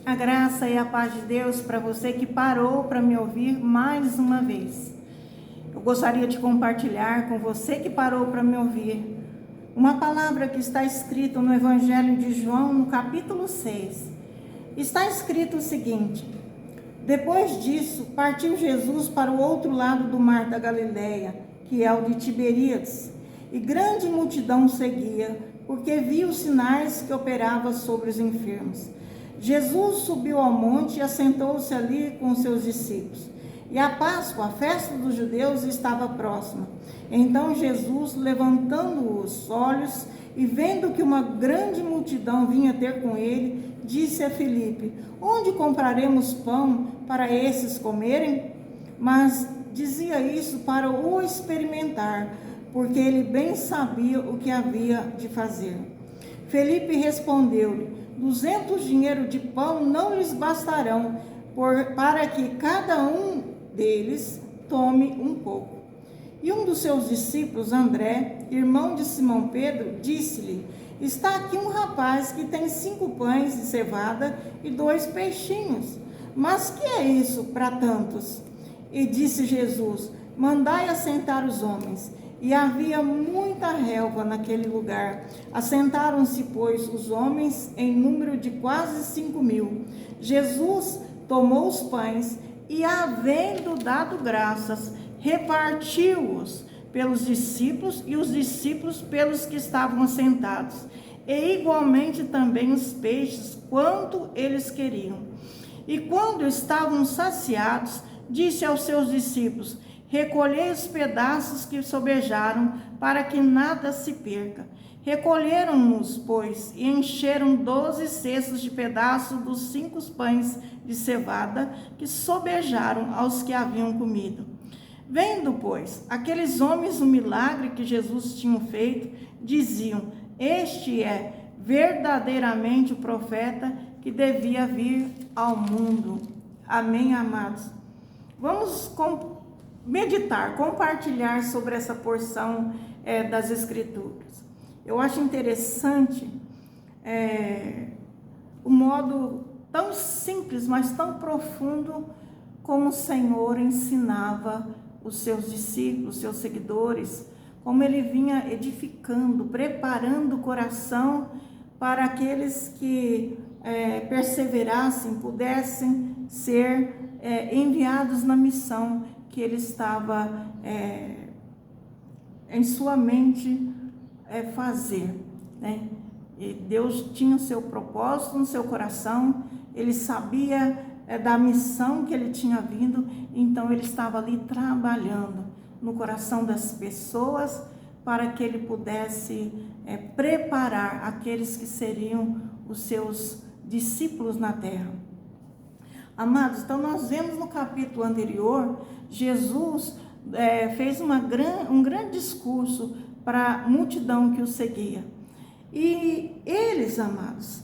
A graça e a paz de Deus para você que parou para me ouvir mais uma vez. Eu gostaria de compartilhar com você que parou para me ouvir uma palavra que está escrita no Evangelho de João, no capítulo 6. Está escrito o seguinte: depois disso, partiu Jesus para o outro lado do mar da Galileia, que é o de Tiberíades, e grande multidão seguia, porque via os sinais que operava sobre os enfermos. Jesus subiu ao monte e assentou-se ali com os seus discípulos. E a Páscoa, a festa dos judeus, estava próxima. Então Jesus, levantando os olhos e vendo que uma grande multidão vinha ter com ele, disse a Filipe: onde compraremos pão para esses comerem? Mas dizia isso para o experimentar, porque ele bem sabia o que havia de fazer. Filipe respondeu-lhe: 200 dinheiros de pão não lhes bastarão, para que cada um deles tome um pouco. E um dos seus discípulos, André, irmão de Simão Pedro, disse-lhe: está aqui um rapaz que tem 5 pães de cevada e 2 peixinhos. Mas que é isso para tantos? E disse Jesus: mandai assentar os homens. E havia muita relva naquele lugar. Assentaram-se, pois, os homens em número de quase 5.000. Jesus tomou os pães e, havendo dado graças, repartiu-os pelos discípulos e os discípulos pelos que estavam assentados. E igualmente também os peixes, quanto eles queriam. E quando estavam saciados, disse aos seus discípulos: recolhei os pedaços que sobejaram, para que nada se perca. Recolheram-nos, pois, e encheram 12 cestos de pedaços dos 5 pães de cevada que sobejaram aos que haviam comido. Vendo, pois, aqueles homens o milagre que Jesus tinha feito, diziam: este é verdadeiramente o profeta que devia vir ao mundo. Amém, amados? Vamos meditar, compartilhar sobre essa porção das Escrituras. Eu acho interessante o modo tão simples, mas tão profundo como o Senhor ensinava os seus discípulos, seus seguidores, como ele vinha edificando, preparando o coração para aqueles que perseverassem, pudessem ser enviados na missão que ele estava em sua mente fazer, né? E Deus tinha o seu propósito no seu coração, ele sabia da missão que ele tinha vindo, então ele estava ali trabalhando no coração das pessoas para que ele pudesse preparar aqueles que seriam os seus discípulos na terra. Amados, então nós vemos no capítulo anterior, Jesus fez um grande discurso para a multidão que o seguia. E eles, amados,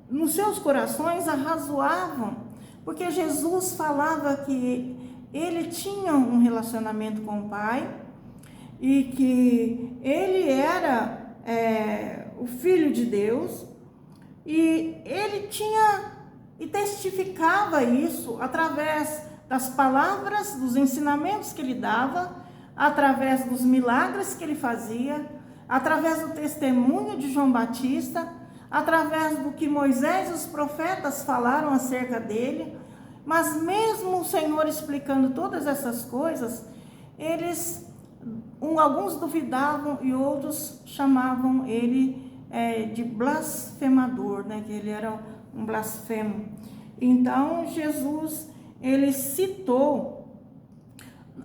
nos seus corações arrazoavam, porque Jesus falava que ele tinha um relacionamento com o Pai e que ele era o Filho de Deus, e ele tinha e testificava isso através das palavras, dos ensinamentos que ele dava, através dos milagres que ele fazia, através do testemunho de João Batista, através do que Moisés e os profetas falaram acerca dele. Mas mesmo o Senhor explicando todas essas coisas, alguns duvidavam e outros chamavam ele de blasfemador, né? Que ele era um blasfemo. Então Jesus, ele citou,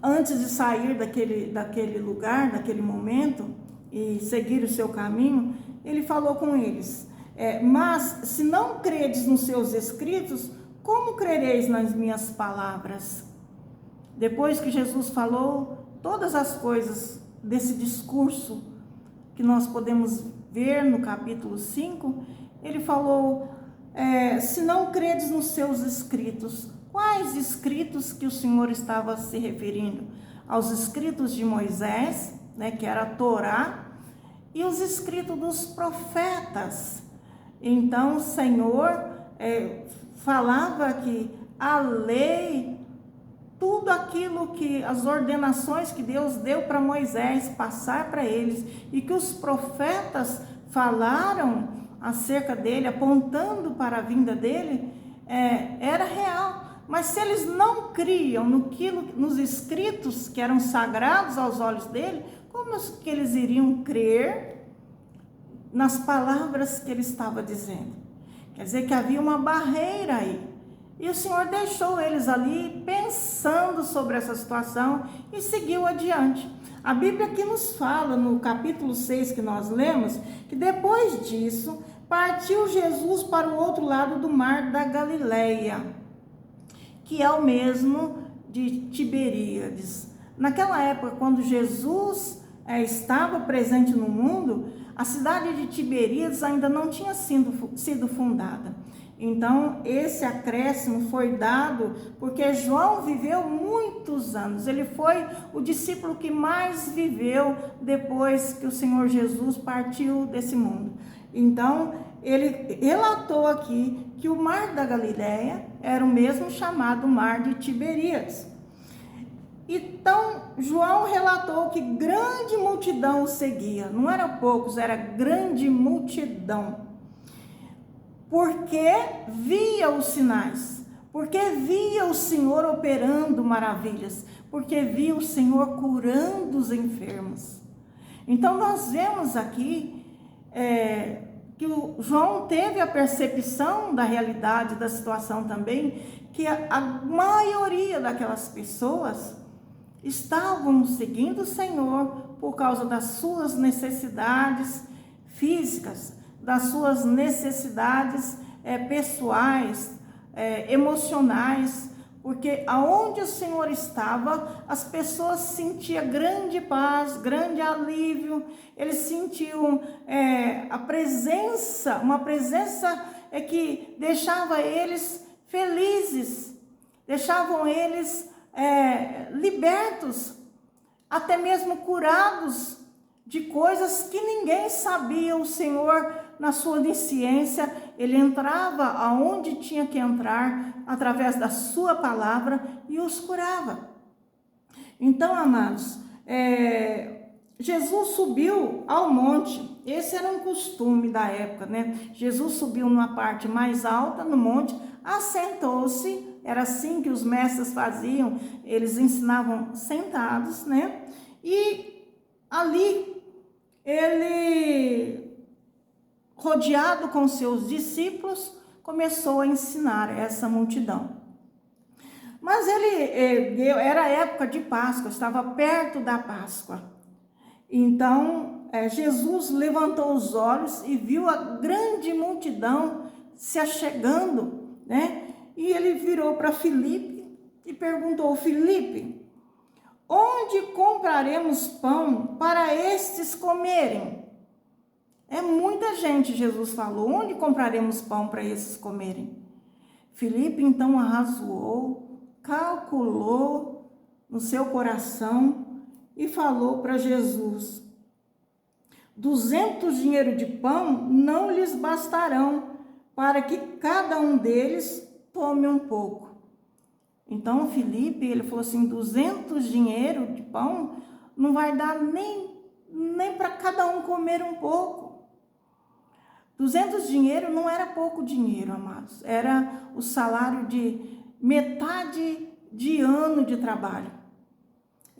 antes de sair daquele lugar, daquele momento, e seguir o seu caminho, ele falou com eles: mas se não credes nos seus escritos, como crereis nas minhas palavras? Depois que Jesus falou todas as coisas desse discurso que nós podemos ver no capítulo 5, ele falou: se não credes nos seus escritos. Quais escritos que o Senhor estava se referindo? Aos escritos de Moisés, né, que era a Torá, e os escritos dos profetas. Então o Senhor falava que a lei, tudo aquilo que, as ordenações que Deus deu para Moisés passar para eles, e que os profetas falaram acerca dele, apontando para a vinda dele, era real. Mas se eles não criam nos escritos que eram sagrados aos olhos dele, como que eles iriam crer nas palavras que ele estava dizendo? Quer dizer que havia uma barreira aí. E o Senhor deixou eles ali pensando sobre essa situação e seguiu adiante. A Bíblia aqui nos fala, no capítulo 6 que nós lemos, que depois disso, partiu Jesus para o outro lado do mar da Galileia, que é o mesmo de Tiberíades. Naquela época, quando Jesus estava presente no mundo, a cidade de Tiberíades ainda não tinha sido fundada. Então, esse acréscimo foi dado porque João viveu muitos anos. Ele foi o discípulo que mais viveu depois que o Senhor Jesus partiu desse mundo. Então, ele relatou aqui que o mar da Galileia era o mesmo chamado mar de Tiberíades. Então, João relatou que grande multidão o seguia. Não eram poucos, era grande multidão. Porque via os sinais, porque via o Senhor operando maravilhas, porque via o Senhor curando os enfermos. Então nós vemos aqui que o João teve a percepção da realidade da situação também, que a maioria daquelas pessoas estavam seguindo o Senhor por causa das suas necessidades físicas, das suas necessidades pessoais, emocionais, porque aonde o Senhor estava, as pessoas sentiam grande paz, grande alívio, eles sentiam a presença, uma presença que deixava eles felizes, deixavam eles libertos, até mesmo curados de coisas que ninguém sabia. O Senhor, na sua onisciência, ele entrava aonde tinha que entrar, através da sua palavra, e os curava. Então, amados, Jesus subiu ao monte. Esse era um costume da época, né? Jesus subiu numa parte mais alta, no monte, assentou-se. Era assim que os mestres faziam, eles ensinavam sentados, né? E ali, ele, rodeado com seus discípulos, começou a ensinar essa multidão. Mas era a época de Páscoa, estava perto da Páscoa. Então, Jesus levantou os olhos e viu a grande multidão se achegando, né? E ele virou para Filipe e perguntou: Filipe, onde compraremos pão para estes comerem? É muita gente, Jesus falou. Onde compraremos pão para esses comerem? Filipe então arrazoou, calculou no seu coração e falou para Jesus: 200 dinheiros de pão não lhes bastarão para que cada um deles tome um pouco. Então Filipe, ele falou assim: 200 dinheiro de pão não vai dar nem para cada um comer um pouco. 200 dinheiro não era pouco dinheiro, amados. Era o salário de metade de ano de trabalho.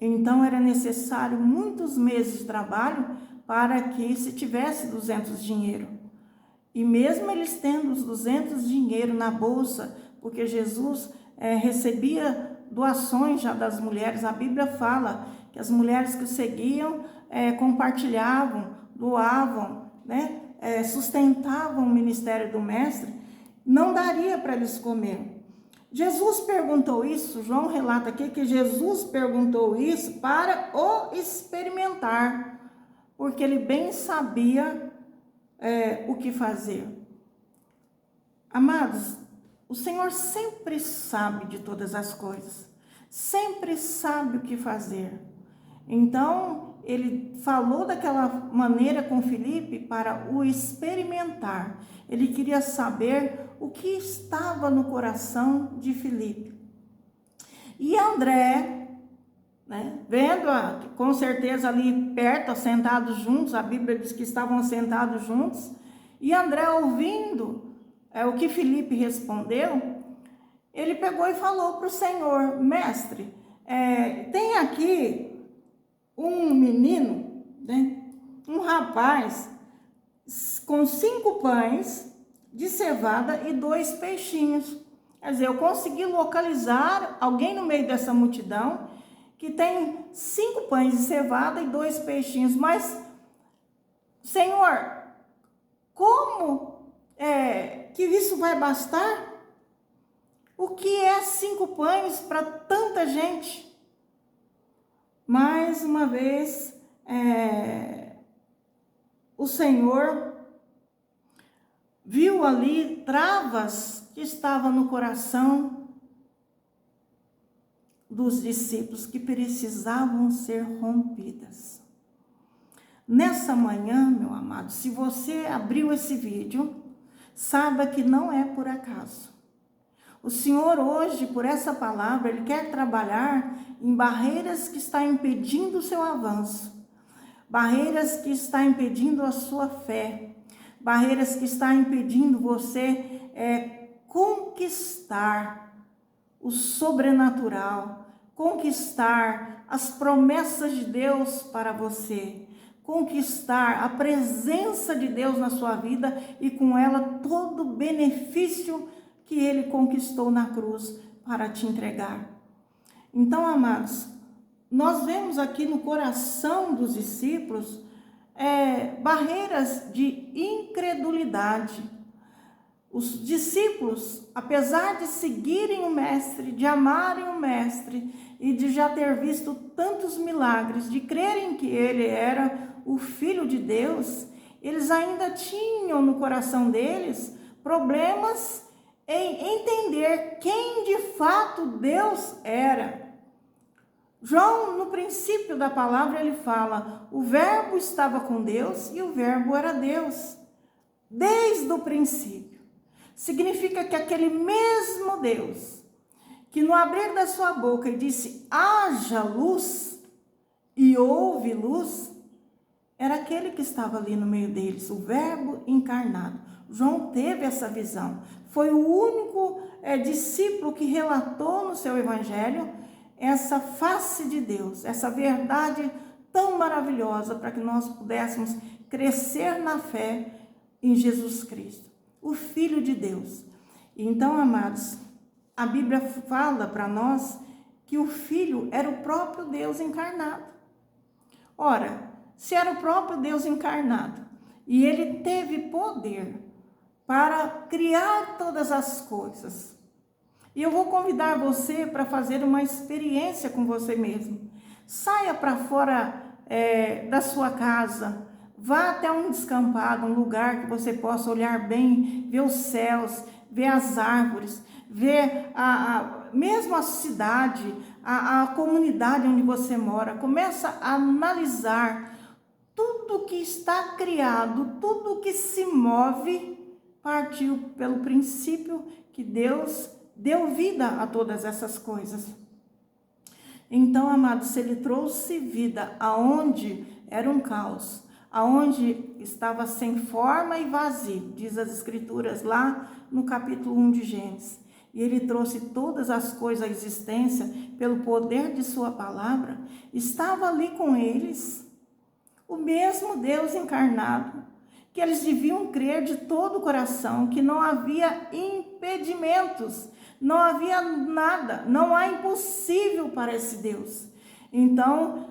Então era necessário muitos meses de trabalho para que se tivesse 200 dinheiro. E mesmo eles tendo os 200 dinheiro na bolsa, porque Jesus recebia doações já das mulheres. A Bíblia fala que as mulheres que o seguiam compartilhavam, doavam, né? Sustentavam o ministério do mestre. Não daria para eles comer. Jesus perguntou isso, João relata aqui que Jesus perguntou isso para o experimentar, porque ele bem sabia o que fazer. Amados, o Senhor sempre sabe de todas as coisas, sempre sabe o que fazer. Então, ele falou daquela maneira com Filipe para o experimentar. Ele queria saber o que estava no coração de Filipe. E André, né, vendo, com certeza ali perto, assentados juntos, a Bíblia diz que estavam assentados juntos, e André ouvindo o que Filipe respondeu, ele pegou e falou para o Senhor: mestre, tem aqui um menino, né, um rapaz, com 5 pães de cevada e 2 peixinhos. Quer dizer, eu consegui localizar alguém no meio dessa multidão que tem 5 pães de cevada e 2 peixinhos. Mas, Senhor, como que isso vai bastar? O que é 5 pães para tanta gente? Mais uma vez, o Senhor viu ali travas que estavam no coração dos discípulos que precisavam ser rompidas. Nessa manhã, meu amado, se você abriu esse vídeo, saiba que não é por acaso. O Senhor hoje, por essa palavra, Ele quer trabalhar em barreiras que estão impedindo o seu avanço, barreiras que estão impedindo a sua fé, barreiras que estão impedindo você conquistar o sobrenatural, conquistar as promessas de Deus para você, conquistar a presença de Deus na sua vida e com ela todo o benefício que Ele conquistou na cruz para te entregar. Então, amados, nós vemos aqui no coração dos discípulos barreiras de incredulidade. Os discípulos, apesar de seguirem o Mestre, de amarem o Mestre e de já ter visto tantos milagres, de crerem que Ele era o Filho de Deus, eles ainda tinham no coração deles problemas em entender quem de fato Deus era. João, no princípio da palavra, ele fala: o verbo estava com Deus e o verbo era Deus. Desde o princípio. Significa que aquele mesmo Deus, que no abrir da sua boca disse: haja luz, e houve luz, era aquele que estava ali no meio deles, o verbo encarnado. João teve essa visão. Foi o único discípulo que relatou no seu evangelho essa face de Deus, essa verdade tão maravilhosa para que nós pudéssemos crescer na fé em Jesus Cristo, o Filho de Deus. Então, amados, a Bíblia fala para nós que o Filho era o próprio Deus encarnado. Ora, se era o próprio Deus encarnado e Ele teve poder para criar todas as coisas, e eu vou convidar você para fazer uma experiência com você mesmo. Saia para fora da sua casa, vá até um descampado, um lugar que você possa olhar bem, ver os céus, ver as árvores, ver mesmo a cidade, a comunidade onde você mora. Começa a analisar tudo que está criado, tudo que se move, partiu pelo princípio que Deus deu vida a todas essas coisas. Então, amados, se Ele trouxe vida aonde era um caos, aonde estava sem forma e vazio, diz as Escrituras lá no capítulo 1 de Gênesis, e Ele trouxe todas as coisas à existência pelo poder de sua palavra, estava ali com eles o mesmo Deus encarnado, que eles deviam crer de todo o coração, que não havia impedimentos, não havia nada, não há impossível para esse Deus. Então,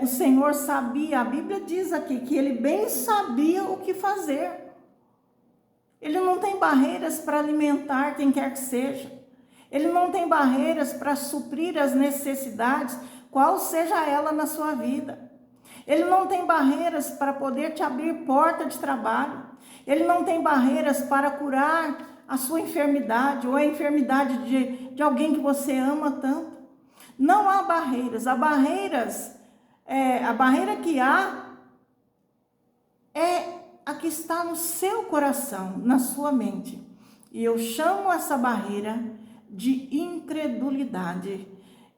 o Senhor sabia, a Bíblia diz aqui, que Ele bem sabia o que fazer. Ele não tem barreiras para alimentar quem quer que seja. Ele não tem barreiras para suprir as necessidades, qual seja ela na sua vida. Ele não tem barreiras para poder te abrir porta de trabalho. Ele não tem barreiras para curar a sua enfermidade ou a enfermidade de alguém que você ama tanto. Não há barreiras. A barreira que há é a que está no seu coração, na sua mente. E eu chamo essa barreira de incredulidade.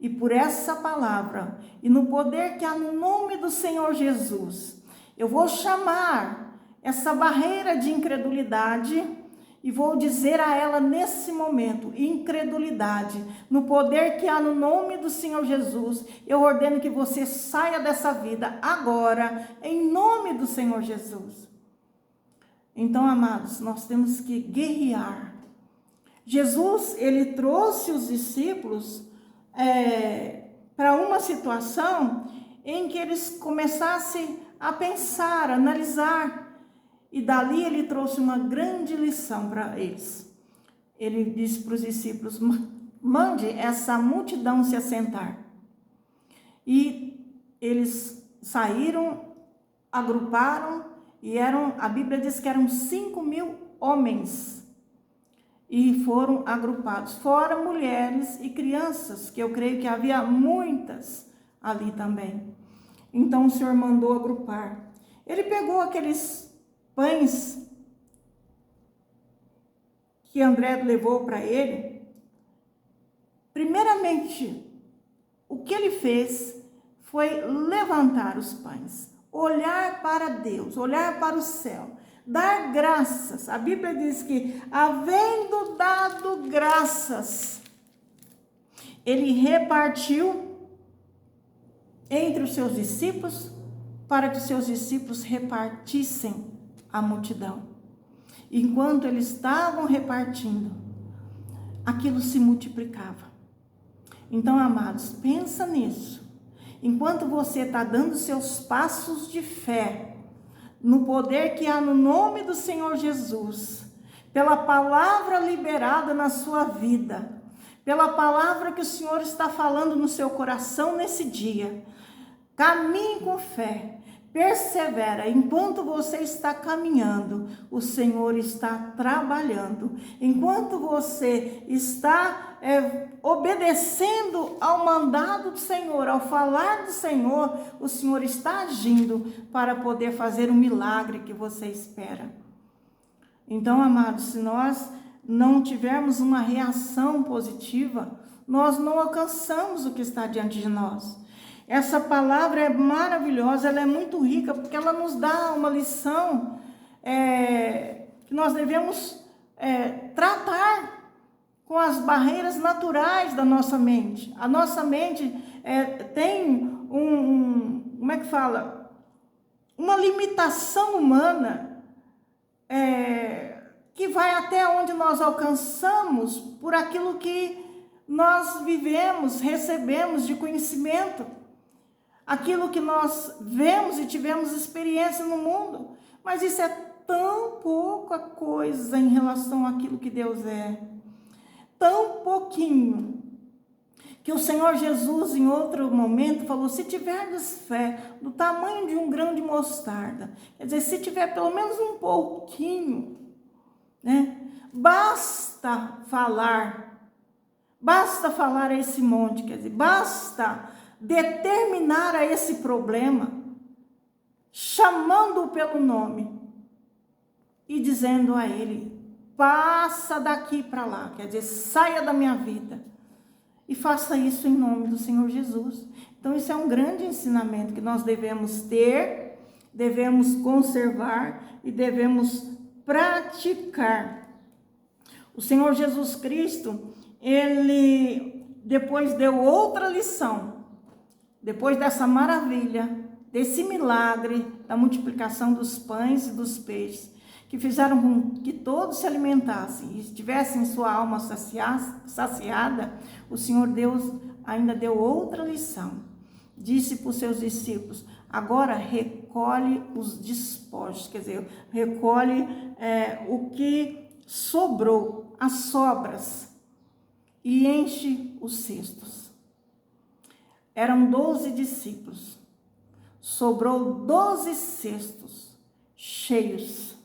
E por essa palavra, e no poder que há no nome do Senhor Jesus, eu vou chamar essa barreira de incredulidade e vou dizer a ela nesse momento: incredulidade, no poder que há no nome do Senhor Jesus, eu ordeno que você saia dessa vida agora, em nome do Senhor Jesus. Então, amados, nós temos que guerrear. Jesus, ele trouxe os discípulos para uma situação em que eles começassem a pensar, analisar, e dali ele trouxe uma grande lição para eles. Ele disse para os discípulos: mande essa multidão se assentar. E eles saíram, agruparam, e a Bíblia diz que eram 5.000 homens, e foram agrupados, fora mulheres e crianças, que eu creio que havia muitas ali também. Então o Senhor mandou agrupar. Ele pegou aqueles pães que André levou para ele. Primeiramente, o que ele fez foi levantar os pães, olhar para Deus, olhar para o céu, dar graças. A Bíblia diz que, havendo dado graças, ele repartiu entre os seus discípulos, para que os seus discípulos repartissem a multidão. Enquanto eles estavam repartindo, aquilo se multiplicava. Então, amados, pensa nisso. Enquanto você está dando seus passos de fé, no poder que há no nome do Senhor Jesus, pela palavra liberada na sua vida, pela palavra que o Senhor está falando no seu coração nesse dia, caminhe com fé, persevera. Enquanto você está caminhando, o Senhor está trabalhando. Enquanto você está obedecendo ao mandado do Senhor, ao falar do Senhor, o Senhor está agindo para poder fazer o milagre que você espera. Então, amados, se nós não tivermos uma reação positiva, nós não alcançamos o que está diante de nós. Essa palavra é maravilhosa, ela é muito rica, porque ela nos dá uma lição que nós devemos tratar com as barreiras naturais da nossa mente. A nossa mente tem como é que fala? Uma limitação humana que vai até onde nós alcançamos por aquilo que nós vivemos, recebemos de conhecimento, aquilo que nós vemos e tivemos experiência no mundo. Mas isso é tão pouca coisa em relação àquilo que Deus é. Tão pouquinho, que o Senhor Jesus, em outro momento, falou: se tiverdes fé do tamanho de um grão de mostarda, quer dizer, se tiver pelo menos um pouquinho, né? Basta falar a esse monte, quer dizer, basta determinar a esse problema, chamando-o pelo nome e dizendo a ele: passa daqui para lá, quer dizer, saia da minha vida. E faça isso em nome do Senhor Jesus. Então, isso é um grande ensinamento que nós devemos ter, devemos conservar e devemos praticar. O Senhor Jesus Cristo, ele depois deu outra lição. Depois dessa maravilha, desse milagre da multiplicação dos pães e dos peixes, que fizeram com que todos se alimentassem e tivessem sua alma saciada, o Senhor Deus ainda deu outra lição. Disse para os seus discípulos: agora recolhe os despojos, quer dizer, recolhe o que sobrou, as sobras, e enche os cestos. Eram 12 discípulos, sobrou 12 cestos cheios.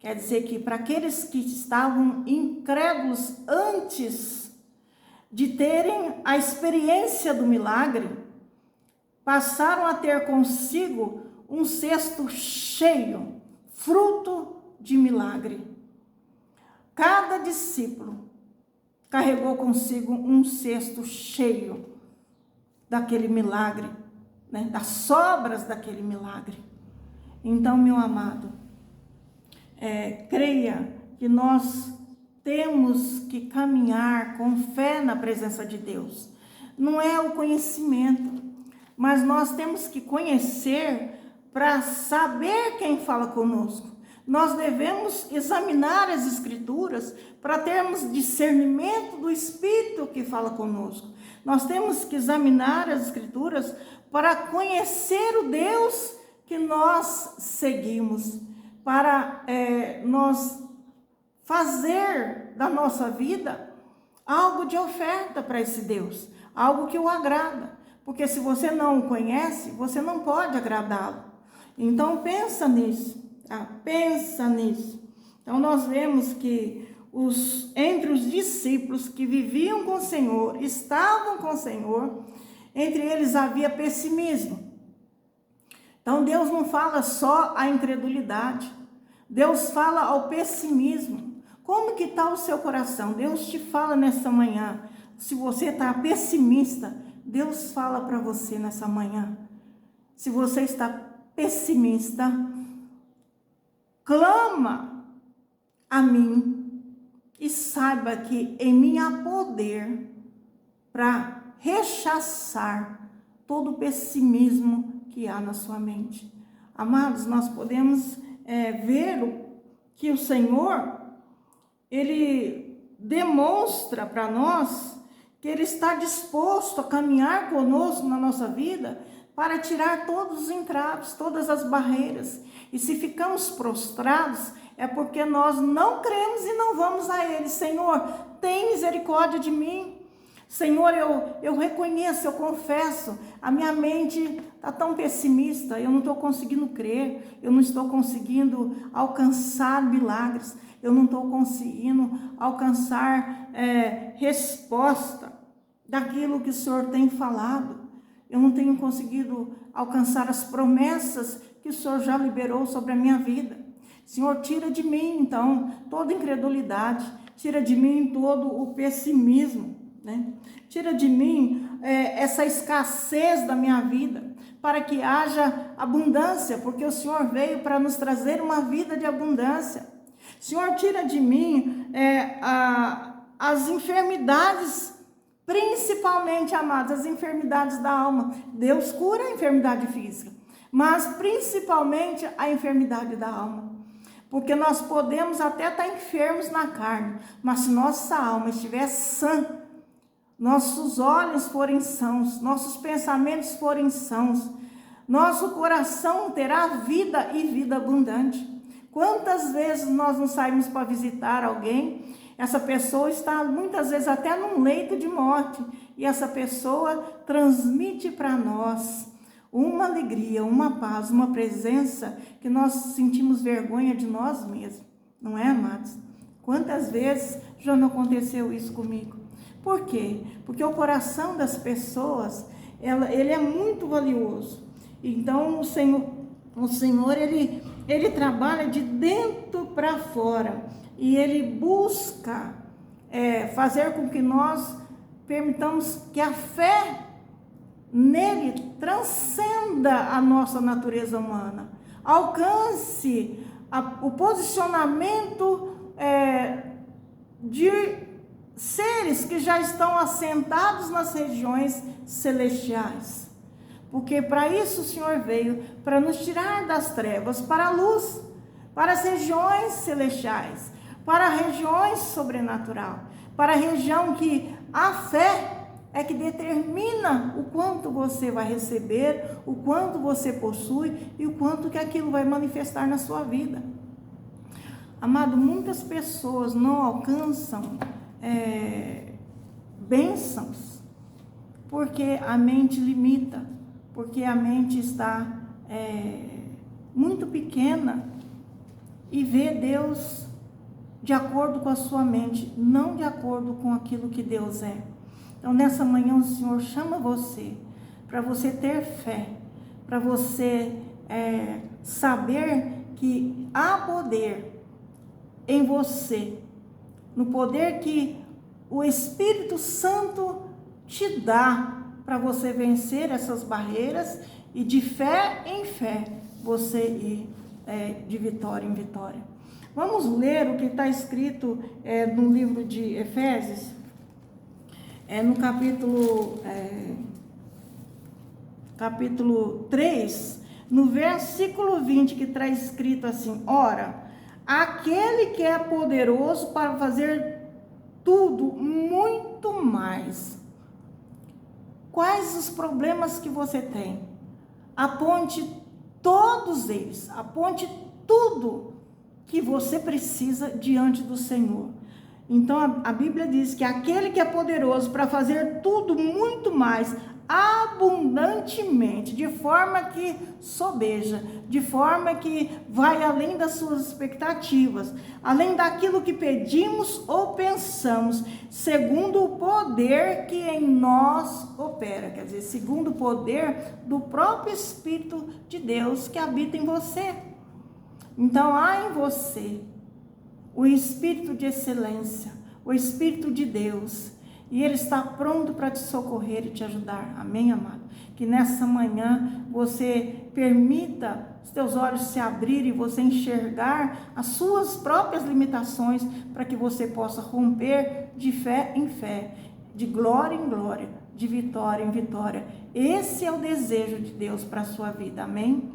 Quer dizer que para aqueles que estavam incrédulos antes de terem a experiência do milagre, passaram a ter consigo um cesto cheio, fruto de milagre. cada discípulo carregou consigo um cesto cheio daquele milagre, né? Das sobras daquele milagre. Então, meu amado, creia que nós temos que caminhar com fé na presença de Deus. Não é o conhecimento, mas nós temos que conhecer para saber quem fala conosco. Nós devemos examinar as Escrituras para termos discernimento do Espírito que fala conosco. Nós temos que examinar as Escrituras para conhecer o Deus que nós seguimos, para nós fazer da nossa vida algo de oferta para esse Deus, algo que o agrada. Porque se você não o conhece, você não pode agradá-lo. Então pensa nisso, tá? Pensa nisso. Então nós vemos que entre os discípulos que viviam com o Senhor, estavam com o Senhor, entre eles havia pessimismo. Então Deus não fala só a incredulidade, Deus fala ao pessimismo. Como que está o seu coração? Deus te fala nessa manhã. Se você está pessimista, Deus fala para você nessa manhã. Se você está pessimista, clama a mim e saiba que em mim há poder para rechaçar todo o pessimismo que há na sua mente. Amados, nós podemos ver que o Senhor, Ele demonstra para nós que Ele está disposto a caminhar conosco na nossa vida para tirar todos os entraves, todas as barreiras. E se ficamos prostrados, é porque nós não cremos e não vamos a Ele. Senhor, tem misericórdia de mim. Senhor, eu reconheço, eu confesso, a minha mente está tão pessimista, eu não estou conseguindo crer, eu não estou conseguindo alcançar milagres, eu não estou conseguindo alcançar resposta daquilo que o Senhor tem falado. Eu não tenho conseguido alcançar as promessas que o Senhor já liberou sobre a minha vida. Senhor, tira de mim, então, toda incredulidade, tira de mim todo o pessimismo, né? Tira de mim essa escassez da minha vida, para que haja abundância, porque o Senhor veio para nos trazer uma vida de abundância. Senhor, tira de mim as enfermidades, principalmente, amados, as enfermidades da alma. Deus cura a enfermidade física, mas principalmente a enfermidade da alma. Porque nós podemos até estar enfermos na carne, mas se nossa alma estiver sã, nossos olhos forem sãos, nossos pensamentos forem sãos, nosso coração terá vida e vida abundante. Quantas vezes nós não saímos para visitar alguém, essa pessoa está muitas vezes até num leito de morte, e essa pessoa transmite para nós uma alegria, uma paz, uma presença que nós sentimos vergonha de nós mesmos, não é, amados? Quantas vezes já não aconteceu isso comigo? Por quê? Porque o coração das pessoas, ele é muito valioso. Então, o Senhor ele trabalha de dentro para fora. E Ele busca fazer com que nós permitamos que a fé nele transcenda a nossa natureza humana. Alcance o posicionamento de seres que já estão assentados nas regiões celestiais. Porque para isso o Senhor veio, para nos tirar das trevas para a luz, para as regiões celestiais, para regiões sobrenatural, para a região que a fé é que determina o quanto você vai receber, o quanto você possui e o quanto que aquilo vai manifestar na sua vida. Amado, muitas pessoas não alcançam bênçãos porque a mente limita, porque a mente está muito pequena e vê Deus de acordo com a sua mente, não de acordo com aquilo que Deus é. Então nessa manhã o Senhor chama você, para você ter fé, para você saber que há poder em você, no poder que o Espírito Santo te dá para você vencer essas barreiras e de fé em fé você ir de vitória em vitória. Vamos ler o que está escrito no livro de Efésios, no capítulo 3, no versículo 20, que está escrito assim: ora, aquele que é poderoso para fazer tudo muito mais. Quais os problemas que você tem? Aponte todos eles, aponte tudo que você precisa diante do Senhor. Então a Bíblia diz que aquele que é poderoso para fazer tudo muito mais abundantemente, de forma que sobeja, de forma que vai além das suas expectativas, além daquilo que pedimos ou pensamos, segundo o poder que em nós opera, quer dizer, segundo o poder do próprio Espírito de Deus que habita em você. Então há em você o Espírito de excelência, o Espírito de Deus, e Ele está pronto para te socorrer e te ajudar. Amém, amado? Que nessa manhã você permita os teus olhos se abrirem e você enxergar as suas próprias limitações, para que você possa romper de fé em fé, de glória em glória, de vitória em vitória. Esse é o desejo de Deus para a sua vida. Amém?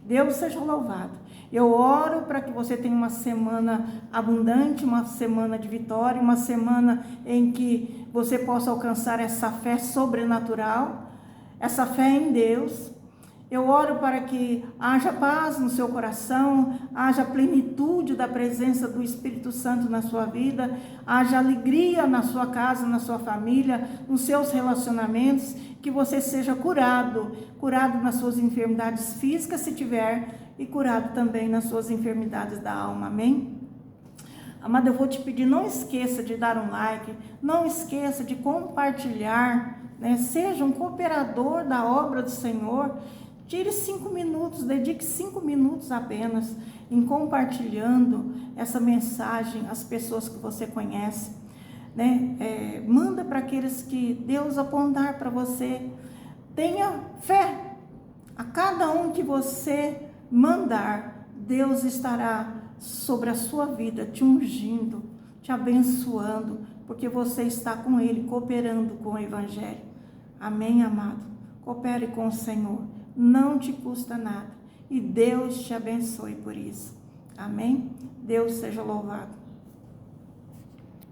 Deus seja louvado. Eu oro para que você tenha uma semana abundante, uma semana de vitória, uma semana em que você possa alcançar essa fé sobrenatural, essa fé em Deus. Eu oro para que haja paz no seu coração, haja plenitude da presença do Espírito Santo na sua vida, haja alegria na sua casa, na sua família, nos seus relacionamentos, que você seja curado nas suas enfermidades físicas, se tiver, e curado também nas suas enfermidades da alma. Amém? Amado, eu vou te pedir, não esqueça de dar um like, não esqueça de compartilhar, né? Seja um cooperador da obra do Senhor. Tire 5 minutos, dedique 5 minutos apenas em compartilhando essa mensagem às pessoas que você conhece, né? Manda para aqueles que Deus apontar para você. Tenha fé. A cada um que você mandar, Deus estará sobre a sua vida, te ungindo, te abençoando, porque você está com Ele, cooperando com o Evangelho. Amém, amado? Coopere com o Senhor. Não te custa nada. E Deus te abençoe por isso. Amém? Deus seja louvado.